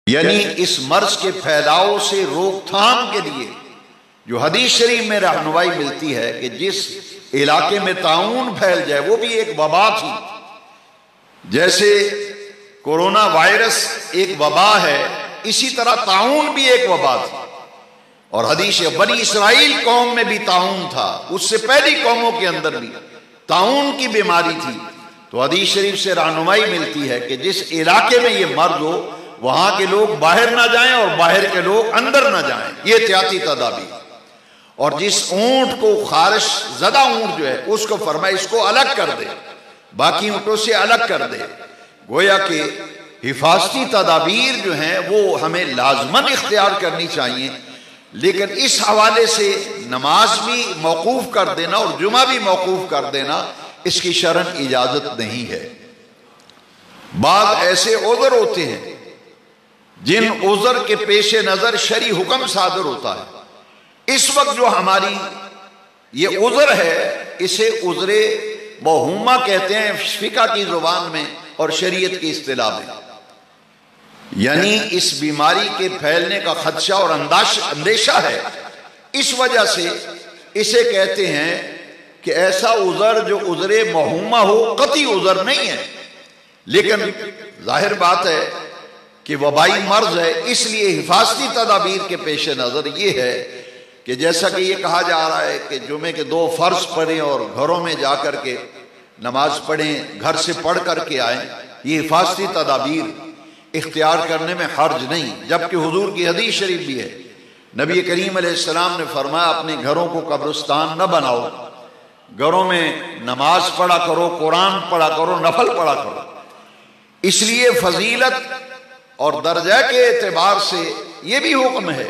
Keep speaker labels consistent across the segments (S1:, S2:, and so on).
S1: یعنی اس مرض کے پھیلاؤ سے روک تھام کے لیے جو حدیث شریف میں رہنمائی ملتی ہے کہ جس علاقے میں طاعون پھیل جائے، وہ بھی ایک وبا تھی، جیسے کورونا وائرس ایک وبا ہے، اسی طرح طاعون بھی ایک وبا تھی۔ اور حدیث بنی اسرائیل قوم میں بھی طاعون تھا، اس سے پہلی قوموں کے اندر بھی طاعون کی بیماری تھی۔ تو حدیث شریف سے رہنمائی ملتی ہے کہ جس علاقے میں یہ مرض ہو وہاں کے لوگ باہر نہ جائیں اور باہر کے لوگ اندر نہ جائیں، یہ احتیاطی تدابیر۔ اور جس اونٹ کو خارش زدہ اونٹ جو ہے اس کو فرمائے اس کو الگ کر دے، باقی اونٹوں سے الگ کر دے۔ گویا کہ حفاظتی تدابیر جو ہیں وہ ہمیں لازماً اختیار کرنی چاہیے، لیکن اس حوالے سے نماز بھی موقوف کر دینا اور جمعہ بھی موقوف کر دینا اس کی شرعاً اجازت نہیں ہے۔ بعض ایسے عذر ہوتے ہیں جن عذر کے پیش نظر شرعی حکم صادر ہوتا ہے، اس وقت جو ہماری یہ عذر ہے اسے عذر موہومہ کہتے ہیں فقہ کی زبان میں اور شریعت کی اصطلاح میں، یعنی اس بیماری کے پھیلنے کا خدشہ اور اندیشہ ہے، اس وجہ سے اسے کہتے ہیں کہ ایسا عذر جو عذر موہومہ ہو، قطعی عذر نہیں ہے، لیکن ظاہر بات ہے کہ وبائی مرض ہے، اس لیے حفاظتی تدابیر کے پیش نظر یہ ہے کہ جیسا کہ یہ کہا جا رہا ہے کہ جمعے کے 2 فرض پڑھیں اور گھروں میں جا کر کے نماز پڑھیں، گھر سے پڑھ کر کے آئیں، یہ حفاظتی تدابیر اختیار کرنے میں حرج نہیں، جبکہ حضور کی حدیث شریف بھی ہے، نبی کریم علیہ السلام نے فرمایا اپنے گھروں کو قبرستان نہ بناؤ، گھروں میں نماز پڑھا کرو، قرآن پڑھا کرو، نفل پڑھا کرو۔ اس لیے فضیلت اور درجہ کے اعتبار سے یہ بھی حکم ہے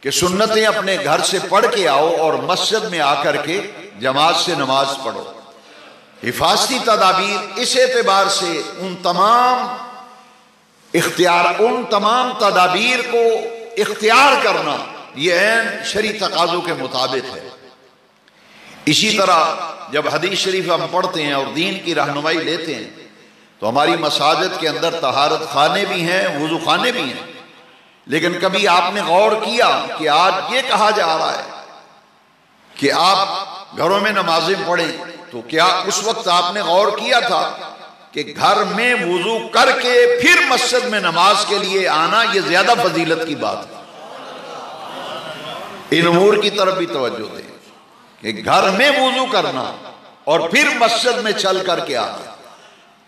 S1: کہ سنتیں اپنے گھر سے پڑھ کے آؤ اور مسجد میں آ کر کے جماعت سے نماز پڑھو۔ حفاظتی تدابیر اس اعتبار سے ان تمام تدابیر کو اختیار کرنا یہ عین شرعی تقاضوں کے مطابق ہے۔ اسی طرح جب حدیث شریف ہم پڑھتے ہیں اور دین کی رہنمائی لیتے ہیں تو ہماری مساجد کے اندر طہارت خانے بھی ہیں، وضو خانے بھی ہیں، لیکن کبھی آپ نے غور کیا کہ آج یہ کہا جا رہا ہے کہ آپ گھروں میں نمازیں پڑھیں، تو کیا اس وقت آپ نے غور کیا تھا کہ گھر میں وضو کر کے پھر مسجد میں نماز کے لیے آنا یہ زیادہ فضیلت کی بات ہے؟ ان امور کی طرف بھی توجہ دیں کہ گھر میں وضو کرنا اور پھر مسجد میں چل کر کے آنا،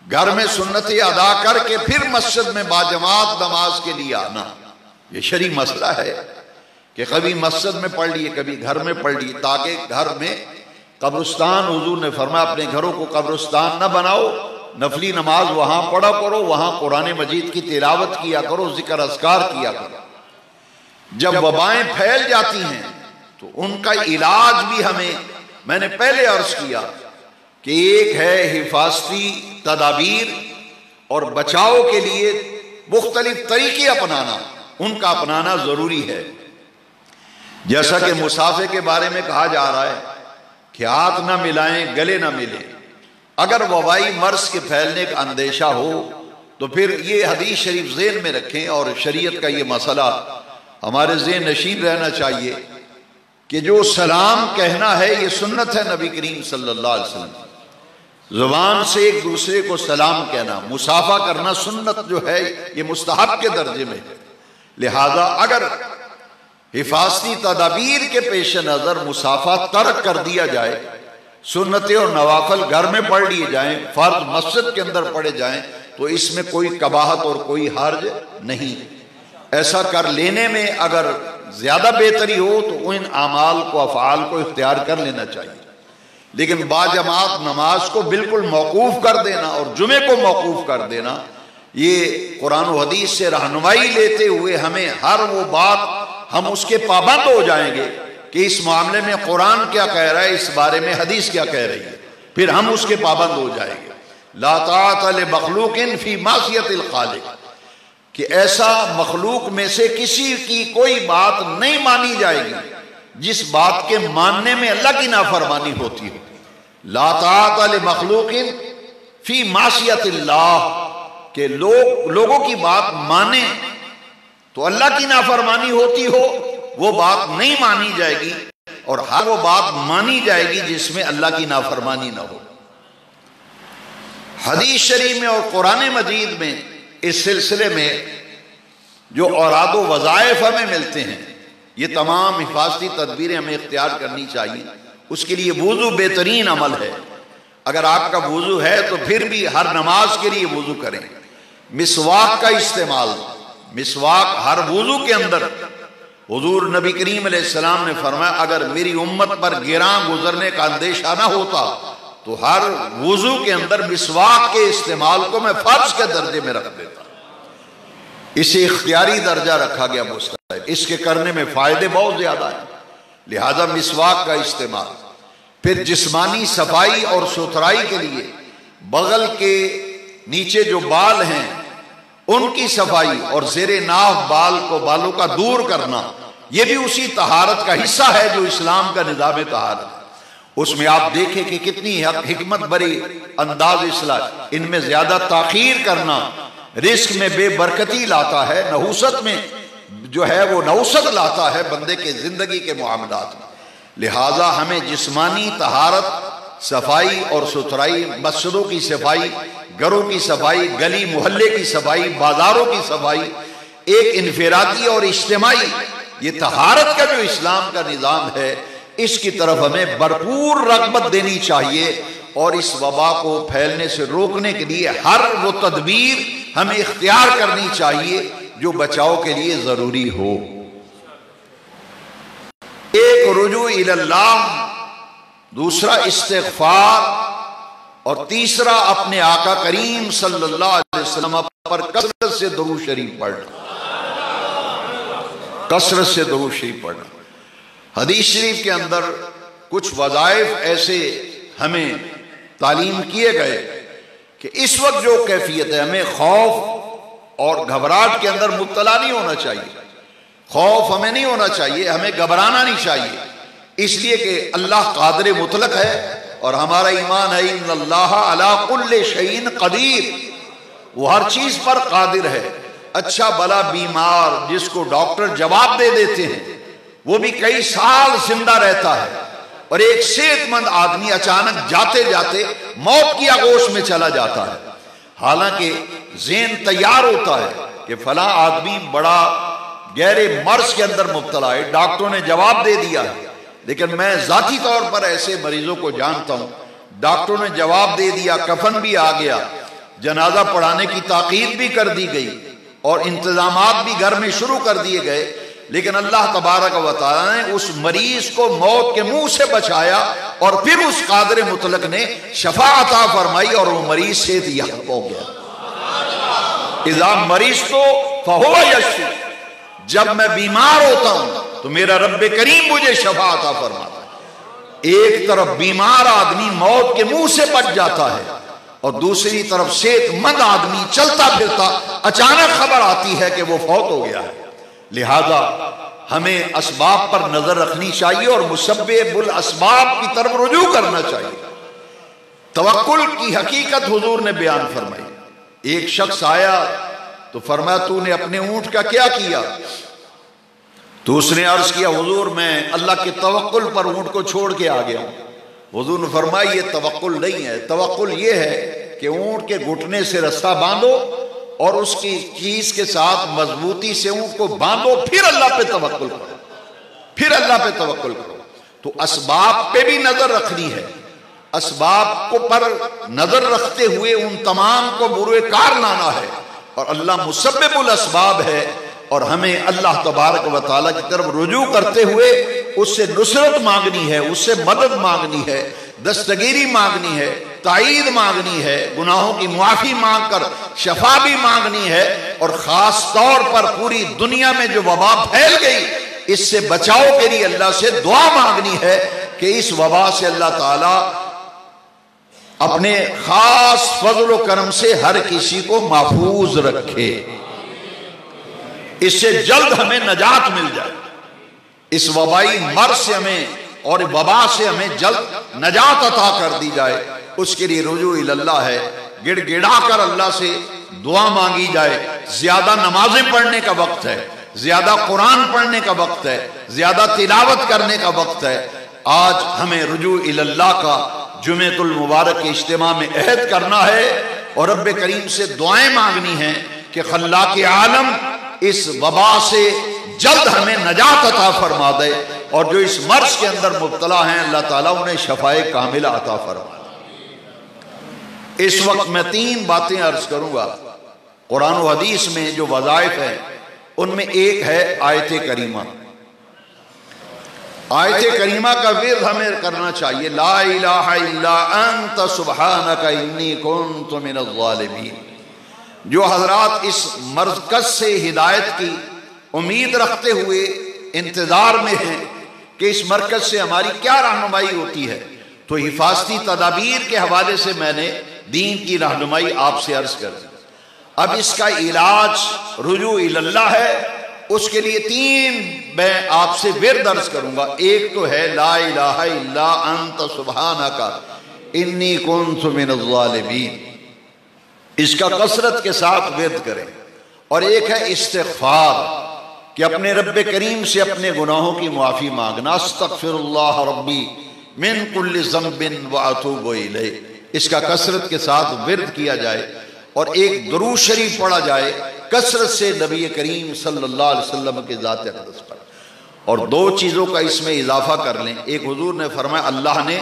S1: گھر میں سنتیں ادا کر کے پھر مسجد میں باجماعت نماز کے لیے آنا، یہ شرعی مسئلہ ہے کہ کبھی مسجد میں پڑھ لیے کبھی گھر میں پڑھ لیے، تاکہ گھر میں قبرستان، حضور نے فرمایا اپنے گھروں کو قبرستان نہ بناؤ، نفلی نماز وہاں پڑھا کرو، وہاں قرآن مجید کی تلاوت کیا کرو، ذکر اذکار کیا کرو۔ جب وبائیں پھیل جاتی ہیں تو ان کا علاج بھی میں نے پہلے عرض کیا کہ ایک ہے حفاظتی تدابیر اور بچاؤ کے لیے مختلف طریقے اپنانا، ان کا اپنانا ضروری ہے۔ جیسا کہ مسافر کے بارے میں کہا جا رہا ہے کہ ہاتھ نہ ملائیں، گلے نہ ملیں۔ اگر وبائی مرض کے پھیلنے کا اندیشہ ہو تو پھر یہ حدیث شریف ذہن میں رکھیں، اور شریعت کا یہ مسئلہ ہمارے ذہن نشین رہنا چاہیے کہ جو سلام کہنا ہے یہ سنت ہے نبی کریم صلی اللہ علیہ وسلم، زبان سے ایک دوسرے کو سلام کہنا، مصافحہ کرنا سنت جو ہے یہ مستحب کے درجے میں ہے۔ لہذا اگر حفاظتی تدابیر کے پیش نظر مصافحہ ترک کر دیا جائے، سنتیں اور نوافل گھر میں پڑھ لیے جائیں، فرض مسجد کے اندر پڑھے جائیں، تو اس میں کوئی قباحت اور کوئی حرج نہیں۔ ایسا کر لینے میں اگر زیادہ بہتری ہو تو ان اعمال کو، افعال کو اختیار کر لینا چاہیے، لیکن باجماعت نماز کو بالکل موقوف کر دینا اور جمعے کو موقوف کر دینا، یہ قرآن و حدیث سے رہنمائی لیتے ہوئے ہمیں ہر وہ بات ہم اس کے پابند ہو جائیں گے کہ اس معاملے میں قرآن کیا کہہ رہا ہے، اس بارے میں حدیث کیا کہہ رہی ہے، پھر ہم اس کے پابند ہو جائیں گے۔ لا طاعۃ لمخلوق فی معصیۃ الخالق، کہ ایسا مخلوق میں سے کسی کی کوئی بات نہیں مانی جائے گی جس بات کے ماننے میں اللہ کی نافرمانی ہوتی ہے۔ لا طاعۃ لمخلوق فی معصیۃ اللہ، کہ لوگوں کی بات مانیں تو اللہ کی نافرمانی ہوتی ہو وہ بات نہیں مانی جائے گی، اور ہر وہ بات مانی جائے گی جس میں اللہ کی نافرمانی نہ ہو۔ حدیث شریف میں اور قرآن مجید میں اس سلسلے میں جو اوراد و وظائف ہمیں ملتے ہیں، یہ تمام حفاظتی تدبیریں ہمیں اختیار کرنی چاہیے۔ اس کے لیے وضو بہترین عمل ہے۔ اگر آپ کا وضو ہے تو پھر بھی ہر نماز کے لیے وضو کریں۔ مسواک کا استعمال، مسواک ہر وضو کے اندر، حضور نبی کریم علیہ السلام نے فرمایا اگر میری امت پر گراں گزرنے کا اندیشہ نہ ہوتا تو ہر وضو کے اندر مسواک کے استعمال کو میں فرض کے درجے میں رکھ دیتا۔ اسے اختیاری درجہ رکھا گیا مستحب، اس کے کرنے میں فائدے بہت زیادہ ہیں، لہذا مسواک کا استعمال۔ پھر جسمانی صفائی اور ستھرائی کے لیے بغل کے نیچے جو بال ہیں ان کی صفائی اور زیر ناف بالوں کا دور کرنا، یہ بھی اسی طہارت کا حصہ ہے جو اسلام کا نظام طہارت ہے۔ اس میں آپ دیکھیں کہ کتنی حکمت بری انداز اصلاح، ان میں زیادہ تاخیر کرنا رزق میں بے برکتی لاتا ہے، نحوست میں جو ہے وہ نحوست لاتا ہے بندے کے زندگی کے معاملات میں۔ لہٰذا ہمیں جسمانی طہارت، صفائی اور ستھرائی، مسجدوں کی صفائی، گھروں کی صفائی، گلی محلے کی صفائی، بازاروں کی صفائی، ایک انفرادی اور اجتماعی یہ طہارت کا جو اسلام کا نظام ہے اس کی طرف ہمیں بھرپور رغبت دینی چاہیے، اور اس وبا کو پھیلنے سے روکنے کے لیے ہر وہ تدبیر ہمیں اختیار کرنی چاہیے جو بچاؤ کے لیے ضروری ہو۔ ایک رجوع الی اللہ، دوسرا استغفار، اور تیسرا اپنے آقا کریم صلی اللہ علیہ وسلم پر کثرت سے درود شریف پڑھنا، کثرت سے درود شریف پڑھنا۔ حدیث شریف کے اندر کچھ وظائف ایسے ہمیں تعلیم کیے گئے کہ اس وقت جو کیفیت ہے ہمیں خوف اور گھبراہٹ کے اندر مبتلا نہیں ہونا چاہیے، خوف ہمیں نہیں ہونا چاہیے، ہمیں گھبرانا نہیں چاہیے، اس لیے کہ اللہ قادر مطلق ہے اور ہمارا ایمان ہے ان اللہ علی کل شیء قدیر، وہ ہر چیز پر قادر ہے۔ اچھا بلا بیمار جس کو ڈاکٹر جواب دے دیتے ہیں وہ بھی کئی سال زندہ رہتا ہے، اور ایک صحت مند آدمی اچانک جاتے جاتے موت کی آغوش میں چلا جاتا ہے، حالانکہ ذہن تیار ہوتا ہے کہ فلاں آدمی بڑا گہرے مرض کے اندر مبتلا ہے، ڈاکٹروں نے جواب دے دیا ہے۔ لیکن میں ذاتی طور پر ایسے مریضوں کو جانتا ہوں، ڈاکٹروں نے جواب دے دیا، کفن بھی آ گیا، جنازہ پڑھانے کی تاکید بھی کر دی گئی اور انتظامات بھی گھر میں شروع کر دیے گئے، لیکن اللہ تبارک و تعالیٰ نے اس مریض کو موت کے منہ سے بچایا، اور پھر اس قادر مطلق نے شفا عطا فرمائی اور وہ مریض صحت یاب ہو گیا۔ اذا مریض تو فہو یشفی، جب میں بیمار ہوتا ہوں تو میرا رب کریم مجھے شفا عطا فرماتا ہے۔ ایک طرف بیمار آدمی موت کے منہ سے بچ جاتا ہے، اور دوسری طرف صحت مند آدمی چلتا پھرتا اچانک خبر آتی ہے کہ وہ فوت ہو گیا ہے۔ لہذا ہمیں اسباب پر نظر رکھنی چاہیے اور مسبب الاسباب کی طرف رجوع کرنا چاہیے۔ توکل کی حقیقت حضور نے بیان فرمائی۔ ایک شخص آیا تو فرمایا تو نے اپنے اونٹ کا کیا کیا؟ تو اس نے عرض کیا حضور میں اللہ کے توکل پر اونٹ کو چھوڑ کے آ گیا ہوں۔ حضور نے فرمایا یہ توکل نہیں ہے، توکل یہ ہے کہ اونٹ کے گھٹنے سے رسہ باندھو اور اس کی چیز کے ساتھ مضبوطی سے اونٹ کو باندھو، پھر اللہ پہ توکل کرو، پھر اللہ پہ توکل کرو۔ تو اسباب پہ بھی نظر رکھنی ہے، اسباب کو پر نظر رکھتے ہوئے ان تمام کو بروئے کار لانا ہے، اور اللہ مسبب الاسباب ہے، اور ہمیں اللہ تبارک و تعالیٰ کی طرف رجوع کرتے ہوئے اس سے نصرت مانگنی ہے، اس سے مدد مانگنی ہے، دستگیری مانگنی ہے، تائید مانگنی ہے، گناہوں کی معافی مانگ کر شفا بھی مانگنی ہے، اور خاص طور پر پوری دنیا میں جو وبا پھیل گئی اس سے بچاؤ کے لیے اللہ سے دعا مانگنی ہے کہ اس وبا سے اللہ تعالیٰ اپنے خاص فضل و کرم سے ہر کسی کو محفوظ رکھے، اس سے جلد ہمیں نجات مل جائے، اس وبائی مرض سے ہمیں اور وبا سے ہمیں جلد نجات عطا کر دی جائے۔ اس کے لیے رجوع اللہ ہے، گڑ گڑا کر اللہ سے دعا مانگی جائے۔ زیادہ نمازیں پڑھنے کا وقت ہے، زیادہ قرآن پڑھنے کا وقت ہے، زیادہ تلاوت کرنے کا وقت ہے۔ آج ہمیں رجوع اللہ کا جمعۃ المبارک کے اجتماع میں عہد کرنا ہے اور رب کریم سے دعائیں مانگنی ہیں کہ خلاق عالم اس وبا سے جلد ہمیں نجات عطا فرما دے، اور جو اس مرض کے اندر مبتلا ہیں اللہ تعالیٰ انہیں شفائے کاملہ عطا فرما دے۔ اس وقت میں 3 باتیں عرض کروں گا۔ قرآن و حدیث میں جو وظائف ہیں ان میں ایک ہے آیت کریمہ۔ آیت کریمہ کا ورد ہمیں کرنا چاہیے، لا الہ الا انت سبحانک انی کنت من الظالمین۔ جو حضرات اس مرکز سے ہدایت کی امید رکھتے ہوئے انتظار میں ہیں کہ اس مرکز سے ہماری کیا رہنمائی ہوتی ہے، تو حفاظتی تدابیر کے حوالے سے میں نے دین کی رہنمائی آپ سے عرض کر دی۔ اب اس کا علاج رجوع اللہ ہے، اس کے لیے 3 میں آپ سے ورد عرض کروں گا۔ ایک تو ہے لا الہ الا انت سبحانک انی کنت من الظالمین، اس کا کثرت کے ساتھ ورد کریں۔ اور ایک ہے استغفار، کہ اپنے رب کریم سے اپنے گناہوں کی معافی مانگنا، استغفر اللہ ربی من کل ذنب واتوب الیہ، اس کا کثرت کے ساتھ ورد کیا جائے، اور ایک درود شریف پڑھا جائے کثرت سے نبی کریم صلی اللہ علیہ وسلم کے ذات اقدس پر۔ اور 2 چیزوں کا اس میں اضافہ کر لیں۔ ایک حضور نے فرمایا اللہ نے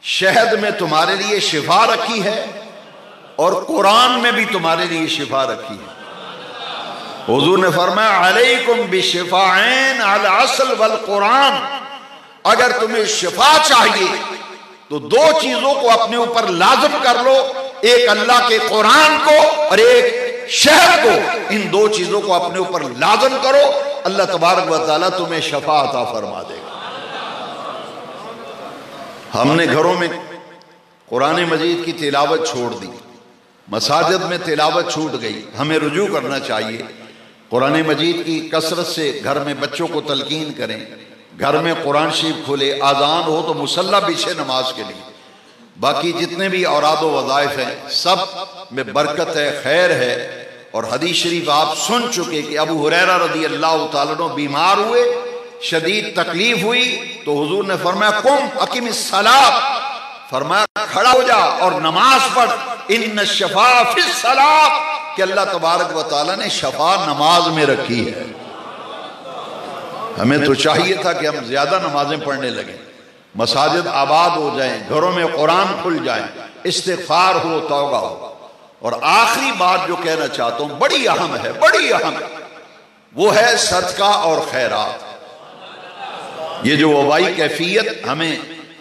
S1: شہد میں تمہارے لیے شفا رکھی ہے اور قرآن میں بھی تمہارے لیے شفا رکھی ہے۔ حضور نے فرمایا علیکم بشفاعین العسل والقرآن، اگر تمہیں شفا چاہیے تو 2 چیزوں کو اپنے اوپر لازم کر لو، ایک اللہ کے قرآن کو اور ایک شہد کو۔ ان 2 چیزوں کو اپنے اوپر لازم کرو، اللہ تبارک و تعالیٰ تمہیں شفا عطا فرما دے گا۔ ہم نے گھروں میں قرآن مجید کی تلاوت چھوڑ دی، مساجد میں تلاوت چھوٹ گئی، ہمیں رجوع کرنا چاہیے۔ قرآن مجید کی کثرت سے گھر میں بچوں کو تلقین کریں، گھر میں قرآن شریف کھلے، آذان ہو تو مصلی بچھے نماز کے لیے۔ باقی جتنے بھی اوراد و وظائف ہیں سب میں برکت ہے، خیر ہے۔ اور حدیث شریف آپ سن چکے کہ ابو ہریرہ رضی اللہ تعالیٰ عنہ بیمار ہوئے، شدید تکلیف ہوئی، تو حضور نے فرمایا قم اقم الصلاۃ، فرمایا کھڑا ہو جا اور نماز پڑھ، ان الشفاء فی الصلاۃ، کہ اللہ تبارک و تعالیٰ نے شفا نماز میں رکھی ہے۔ ہمیں تو چاہیے تھا کہ ہم زیادہ نمازیں پڑھنے لگیں، مساجد آباد ہو جائیں، گھروں میں قرآن کھل جائیں، استغفار ہو، توبہ ہو۔ اور آخری بات جو کہنا چاہتا ہوں بڑی اہم ہے، بڑی اہم، وہ ہے صدقہ اور خیرات۔ یہ جو وبائی کیفیت ہمیں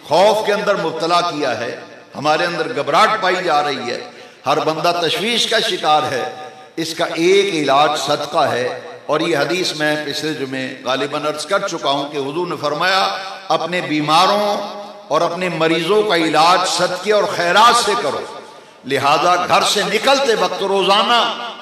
S1: خوف کے اندر مبتلا کیا ہے، ہمارے اندر گھبراہٹ پائی جا رہی ہے، ہر بندہ تشویش کا شکار ہے، اس کا ایک علاج صدقہ ہے۔ اور یہ حدیث میں پچھلے جمعے غالباً عرض کر چکا ہوں کہ حضور نے فرمایا اپنے بیماروں اور اپنے مریضوں کا علاج صدقے اور خیرات سے کرو، لہذا گھر سے نکلتے وقت روزانہ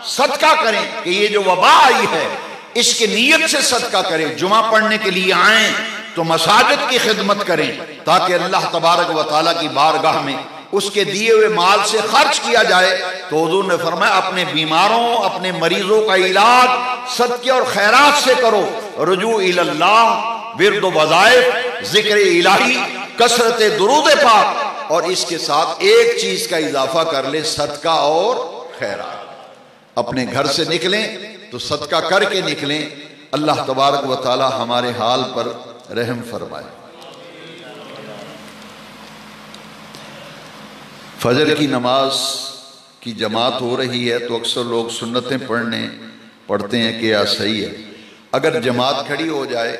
S1: صدقہ کریں کہ یہ جو وبا آئی ہے اس کی نیت سے صدقہ کریں۔ جمعہ پڑھنے کے لیے آئیں تو مساجد کی خدمت کریں تاکہ اللہ تبارک و تعالیٰ کی بارگاہ میں اس کے دیے ہوئے مال سے خرچ کیا جائے۔ تو حضور نے فرمایا اپنے بیماروں، اپنے مریضوں کا علاج صدقے اور خیرات سے کرو۔ رجوع اللہ، ورد و وظائف، ذکر الہی، کثرت درود پاک، اور اس کے ساتھ ایک چیز کا اضافہ کر لیں، صدقہ اور خیرات۔ اپنے گھر سے نکلیں تو صدقہ کر کے نکلیں، اللہ تبارک و تعالی ہمارے حال پر رحم فرمائے۔ فجر کی نماز کی جماعت ہو رہی ہے تو اکثر لوگ سنتیں پڑھتے ہیں کہ یا صحیح ہے۔ اگر جماعت کھڑی ہو جائے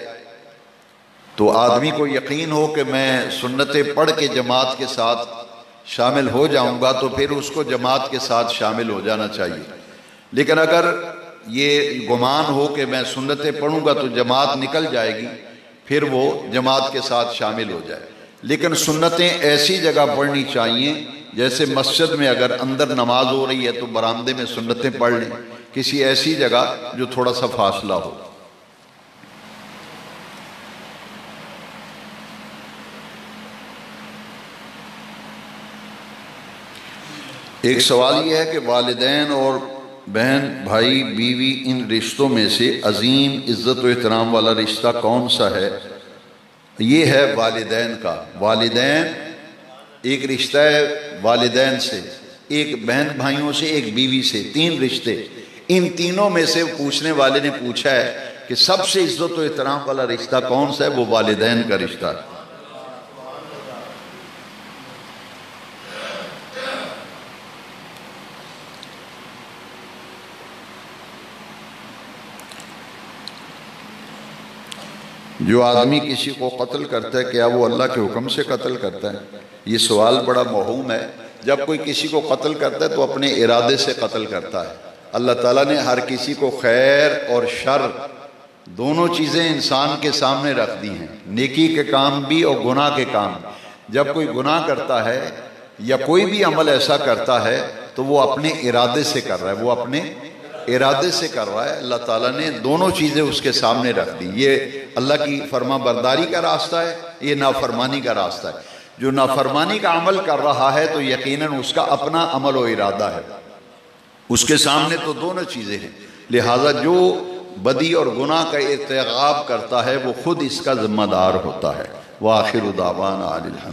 S1: تو آدمی کو یقین ہو کہ میں سنتیں پڑھ کے جماعت کے ساتھ شامل ہو جاؤں گا تو پھر اس کو جماعت کے ساتھ شامل ہو جانا چاہیے۔ لیکن اگر یہ گمان ہو کہ میں سنتیں پڑھوں گا تو جماعت نکل جائے گی، پھر وہ جماعت کے ساتھ شامل ہو جائے۔ لیکن سنتیں ایسی جگہ پڑھنی چاہیے جیسے مسجد میں اگر اندر نماز ہو رہی ہے تو برآمدے میں سنتیں پڑھ لیں، کسی ایسی جگہ جو تھوڑا سا فاصلہ ہو۔ ایک سوال یہ ہے کہ والدین اور بہن بھائی بیوی ان رشتوں میں سے عظیم عزت و احترام والا رشتہ کون سا ہے؟ یہ ہے والدین کا۔ والدین ایک رشتہ ہے والدین سے، ایک بہن بھائیوں سے، ایک بیوی سے، 3 رشتے۔ ان تینوں میں سے پوچھنے والے نے پوچھا ہے کہ سب سے عزت و احترام والا رشتہ کون سا ہے؟ وہ والدین کا رشتہ ہے۔ جو آدمی کسی کو قتل کرتا ہے کیا وہ اللہ کے حکم سے قتل کرتا ہے؟ یہ سوال بڑا موہوم ہے۔ جب کوئی کسی کو قتل کرتا ہے تو اپنے ارادے سے قتل کرتا ہے۔ اللہ تعالیٰ نے ہر کسی کو خیر اور شر دونوں چیزیں انسان کے سامنے رکھ دی ہیں، نیکی کے کام بھی اور گناہ کے کام بھی۔ جب کوئی گناہ کرتا ہے یا کوئی بھی عمل ایسا کرتا ہے تو وہ اپنے ارادے سے کر رہا ہے، وہ اپنے ارادے سے کر رہا ہے۔ اللہ تعالیٰ نے دونوں چیزیں اس کے سامنے رکھ دی۔ یہ اللہ کی فرما برداری کا راستہ ہے، یہ نافرمانی کا راستہ ہے۔ جو نافرمانی کا عمل کر رہا ہے تو یقیناً اس کا اپنا عمل و ارادہ ہے، اس کے سامنے تو دونوں چیزیں ہیں۔ لہٰذا جو بدی اور گناہ کا ارتکاب کرتا ہے وہ خود اس کا ذمہ دار ہوتا ہے۔ وآخر دعوانا الحمد